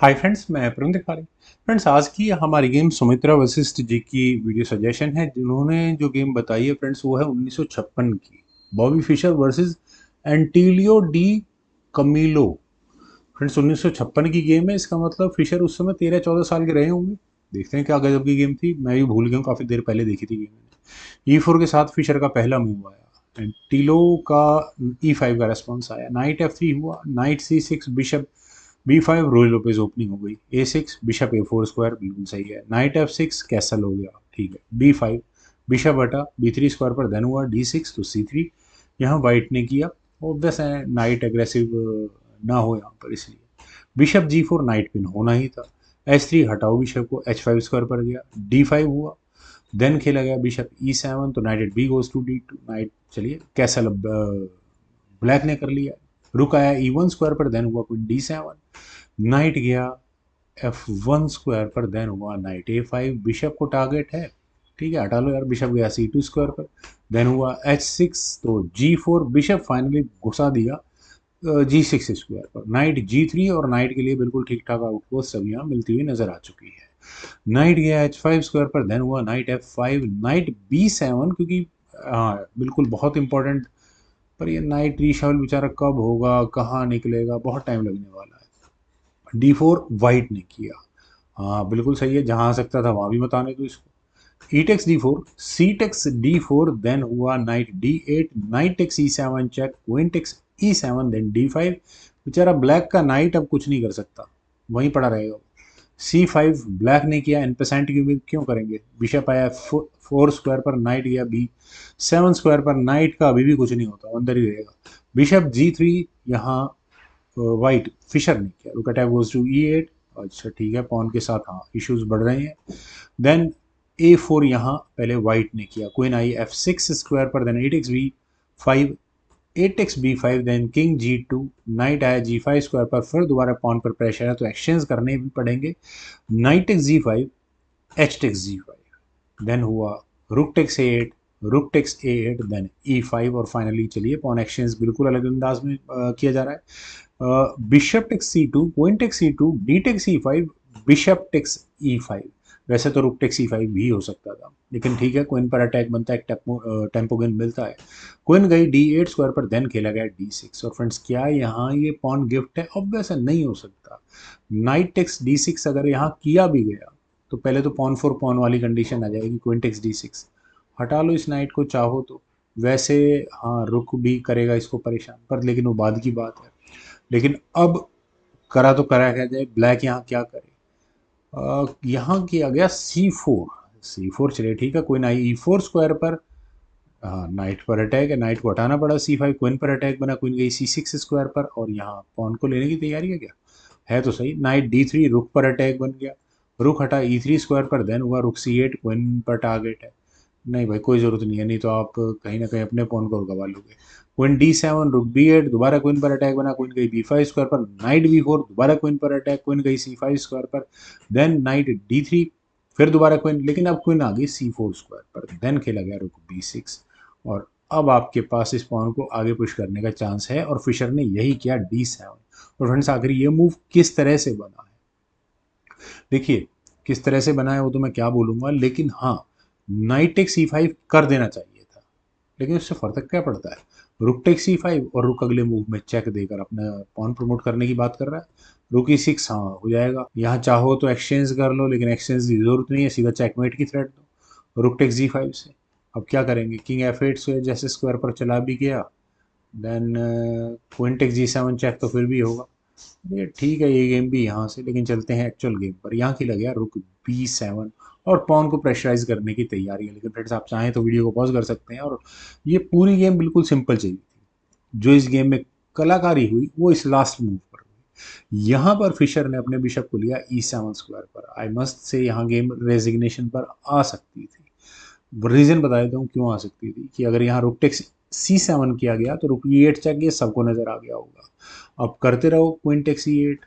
Hi friends, मैं Praveen दिखारी। Friends, आज की हमारी गेम सुमित्रा वशिष्ठ जी की वीडियो सजेशन है। जिन्होंने जो गेम बताई है फ्रेंड्स, वो है 1956 की Bobby Fischer versus Attilio Di Camillo. Friends, 1956 की गेम है। इसका मतलब फिशर उस समय 13-14 साल के रहे होंगे। देखते हैं क्या गजब की गेम थी। मैं भी भूल गया हूँ, काफ़ी देर पहले देखी थी गेम। E4 के साथ फिशर का पहला मूव आया, एंटीलो का E5 का रेस्पॉन्स आया, नाइट F3 हुआ, नाइट C6, बिशप B5, रोय लोपेज ओपनिंग हो गई, A6, बिशप A4 स्क्वायर, बिल्कुल सही है। नाइट F6, कैसल हो गया, ठीक है। B5, बिशप हटा, B3 स्क्वायर पर देन हुआ D6 तो C3। यहाँ वाइट ने किया, ऑब्वियस है नाइट एग्रेसिव ना हो यहाँ पर, इसलिए बिशप G4, नाइट पिन होना ही था। H3 हटाओ बिशप को, H5 स्क्वायर पर गया, D5 हुआ, देन खेला गया बिशप E7 तो knight at B goes to D2, knight चलिए कैसल ब्लैक ने कर लिया। रुक आया E1 स्क्वायर पर, देन हुआ क्वीन D7, नाइट गया F1 स्क्वायर पर, देन हुआ नाइट A5, बिशप को टारगेट है, ठीक है हटा लो यार। बिशप गया C2 स्क्वायर पर, देन हुआ H6 तो G4, बिशप फाइनली घुसा दिया G6 स्क्वायर पर, नाइट G3 और नाइट के लिए बिल्कुल ठीक ठाक आउटपोस्ट सब यहाँ मिलती हुई नजर आ चुकी है। नाइट गया H5 स्क्वायर पर, देन हुआ नाइट F5, नाइट B7 क्योंकि हाँ बिल्कुल बहुत इंपॉर्टेंट। पर ये नाइट रीशफल बेचारा कब होगा, कहाँ निकलेगा, बहुत टाइम लगने वाला है। D4 वाइट ने किया, हाँ बिल्कुल सही है, जहाँ आ सकता था वहाँ भी मत आने दो इसको। E takes D4, C takes D4, then हुआ knight D8, knight takes E7 check, queen takes E7, then D5। बेचारा ब्लैक का नाइट अब कुछ नहीं कर सकता, वहीं पड़ा रहेगा। C5 ब्लैक ने किया, एनपेसेंट की उम्मीद क्यों करेंगे। बिशप आया 4 स्क्वायर पर, नाइट गया B7 स्क्वायर पर, नाइट का अभी भी कुछ नहीं होता, अंदर ही रहेगा। बिशप G3, यहाँ वाइट फिशर ने किया, रुक अटैक गोज टू E8। अच्छा ठीक है, पॉन के साथ हाँ इश्यूज बढ़ रहे हैं। देन A4, यहाँ पहले वाइट ने किया, क्वीन आई F6 स्क्वायर पर, then 8x B5, 8x B5, then king G2, knight आया G5 स्क्वायर पर, फिर दोबारा पॉन पर प्रेशर है तो एक्सचेंज करने भी पड़ेंगे। Knight takes G5, H takes G5, then हुआ rook takes A8, rook takes A8, then E5 और फाइनली चलिए पॉन एक्सचेंज बिल्कुल अलग अंदाज में किया जा रहा है। Bishop takes C2, queen takes C2, D takes E5, bishop takes E5। वैसे तो रुक टेक्स E5 भी हो सकता था, लेकिन ठीक है, क्वीन पर अटैक बनता है, एक टेम्पो गेन मिलता है। क्वीन गई D8 स्क्वायर पर, देन खेला गया D6। और फ्रेंड्स, क्या यहाँ ये पॉन गिफ्ट है? ऑब्वियस है, नहीं हो सकता। नाइट टेक्स D6 अगर यहाँ किया भी गया तो पहले तो पॉन फॉर पॉन वाली कंडीशन आ जाएगी, क्वीन टेक्स D6, हटा लो इस नाइट को चाहो तो। वैसे हाँ रुक भी करेगा इसको परेशान, पर लेकिन वो बाद की बात है। लेकिन अब करा तो करा क्या जाए, ब्लैक यहाँ क्या करे। यहाँ किया गया C4, C4 चलिए ठीक है, कोई ना। E4 स्क्वायर पर, हाँ नाइट पर अटैक है, नाइट को हटाना पड़ा। C5, क्वीन पर अटैक बना, क्वीन गई C6 स्क्वायर पर, और यहाँ पॉन को लेने की तैयारी है क्या? है तो सही। नाइट D3, रुक पर अटैक बन गया, रुक हटा E3 स्क्वायर पर, देन हुआ रुक C8, क्वीन पर टारगेट है। नहीं भाई, कोई ज़रूरत नहीं है, नहीं तो आप कहीं ना कहीं अपने पॉन को गवा लोगे। क्वीन D7, रुक B8, दोबारा क्वीन पर अटैक बना, क्वीन गई B5 स्क्वायर पर, नाइट B4, दोबारा क्वीन पर अटैक, क्वीन गई C5 स्क्वायर पर, देन नाइट D3, फिर दोबारा क्वीन, लेकिन अब क्वीन आ गई C4 स्क्वायर पर, देन खेला गया रुक B6। और अब आपके पास इस पॉन को आगे पुश करने का चांस है, और फिशर ने यही किया D7। और फ्रेंड्स, आखिर ये मूव किस तरह से बना है, देखिए किस तरह से बना है वो तो मैं क्या बोलूँगा, लेकिन हाँ नाइट टेक C5 कर देना चाहिए था। लेकिन उससे फर्क क्या पड़ता है, रुक टेक C5 और रुक अगले मूव में चेक देकर अपना पॉन प्रमोट करने की बात कर रहा है। रुक E6 हाँ हो जाएगा, यहाँ चाहो तो एक्सचेंज कर लो, लेकिन एक्सचेंज की जरूरत नहीं है, सीधा चेकमेट की थ्रेट दो रुक टेक G5 से। अब क्या करेंगे, किंग F8 से जैसे स्क्वायर पर चला भी गया, then queen take G7 check तो फिर भी होगा। ये ठीक है, ये गेम भी यहाँ से, लेकिन चलते हैं एक्चुअल गेम पर। यहाँ खेला गया रुक B7 और पॉन को प्रेशराइज करने की तैयारी है। लेकिन फ्रेंड्स, आप चाहें तो वीडियो को पॉज कर सकते हैं, और ये पूरी गेम बिल्कुल सिंपल चाहिए थी। जो इस गेम में कलाकारी हुई वो इस लास्ट मूव पर हुई। यहाँ पर फिशर ने अपने बिशप को लिया E7 स्क्वायर पर। आई मस्ट से यहाँ गेम रेजिग्नेशन पर आ सकती थी। रीजन बता देता हूँ क्यों आ सकती थी, कि अगर यहाँ रुक टेक C7 किया गया तो रुक E8 चेक, ये सबको नजर आ गया होगा। अब करते रहो क्वीन टेक C8,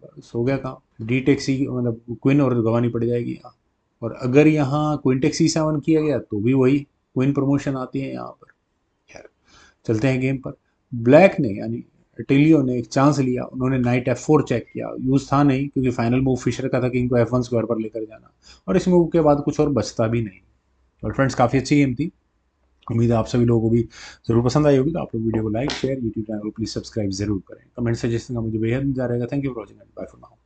बस हो गया काम। डी टेक सी मतलब क्वीन और गंवानी पड़ जाएगी यहाँ। और अगर यहाँ क्वीन टेक C7 किया गया तो भी वही क्वीन प्रमोशन आती है यहाँ पर। खैर, चलते हैं गेम पर। ब्लैक ने यानी टिलियो ने एक चांस लिया, उन्होंने नाइट F4 चेक किया, यूज़ था नहीं क्योंकि फाइनल मूव फिशर का था किंग को F1 स्क्वायर पर लेकर जाना, और इस मूव के बाद कुछ और बचता भी नहीं। और फ्रेंड्स काफ़ी अच्छी गेम थी। उम्मीद है आप सभी लोगों को भी ज़रूर पसंद आई होगी। तो आप लोग वीडियो को लाइक शेयर, यूट्यूब चैनल को प्लीज़ सब्सक्राइब जरूर करें। कमेंट सजेशन का मुझे बेहद इंतजार रहेगा। Thank you for watching and bye for now.